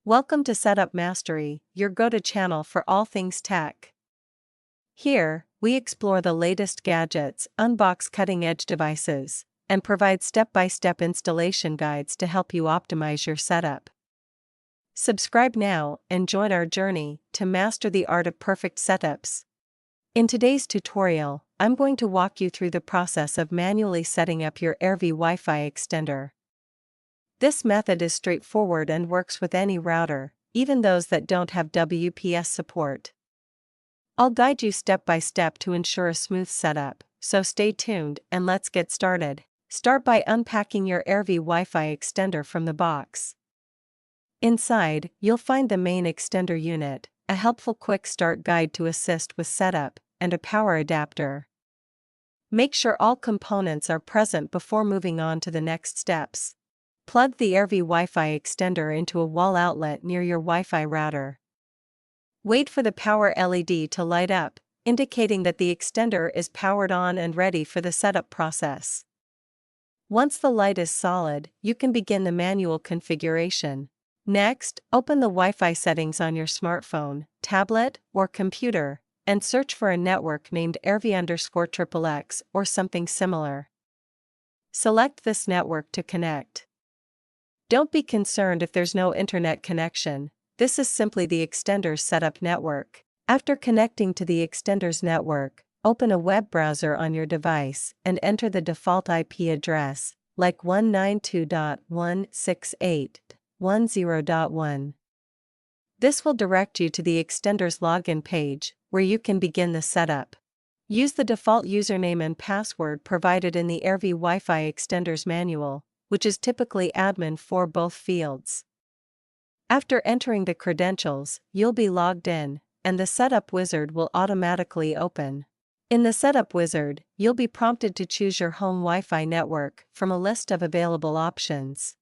Welcome to Setup Mastery, your go-to channel for all things tech. Here, we explore the latest gadgets, unbox cutting-edge devices, and provide step-by-step installation guides to help you optimize your setup. Subscribe now and join our journey to master the art of perfect setups. In today's tutorial, I'm going to walk you through the process of manually setting up your Aervy Wi-Fi extender. This method is straightforward and works with any router, even those that don't have WPS support. I'll guide you step by step to ensure a smooth setup, so stay tuned and let's get started. Start by unpacking your Aervy Wi-Fi extender from the box. Inside, you'll find the main extender unit, a helpful quick start guide to assist with setup, and a power adapter. Make sure all components are present before moving on to the next steps. Plug the Aervy Wi-Fi extender into a wall outlet near your Wi-Fi router. Wait for the power LED to light up, indicating that the extender is powered on and ready for the setup process. Once the light is solid, you can begin the manual configuration. Next, open the Wi-Fi settings on your smartphone, tablet, or computer, and search for a network named Aervy_XXX or something similar. Select this network to connect. Don't be concerned if there's no internet connection, this is simply the extender's setup network. After connecting to the extender's network, open a web browser on your device and enter the default IP address, like 192.168.10.1. This will direct you to the extender's login page, where you can begin the setup. Use the default username and password provided in the Aervy Wi-Fi extender's manual, which is typically admin for both fields. After entering the credentials, you'll be logged in, and the setup wizard will automatically open. In the setup wizard, you'll be prompted to choose your home Wi-Fi network from a list of available options.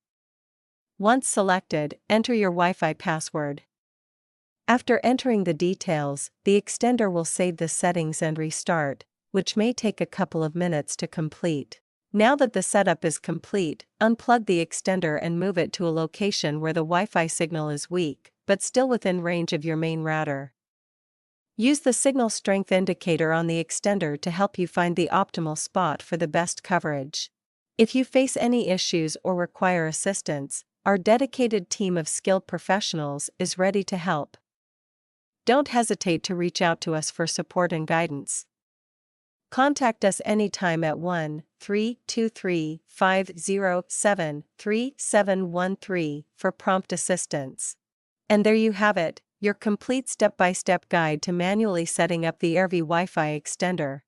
Once selected, enter your Wi-Fi password. After entering the details, the extender will save the settings and restart, which may take a couple of minutes to complete. Now that the setup is complete, unplug the extender and move it to a location where the Wi-Fi signal is weak, but still within range of your main router. Use the signal strength indicator on the extender to help you find the optimal spot for the best coverage. If you face any issues or require assistance, our dedicated team of skilled professionals is ready to help. Don't hesitate to reach out to us for support and guidance. Contact us anytime at 1-323-507-3713 for prompt assistance. And there you have it, your complete step-by-step guide to manually setting up the Aervy Wi-Fi extender.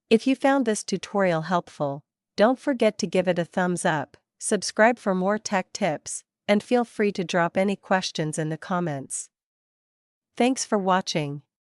If you found this tutorial helpful, don't forget to give it a thumbs up, subscribe for more tech tips, and feel free to drop any questions in the comments. Thanks for watching.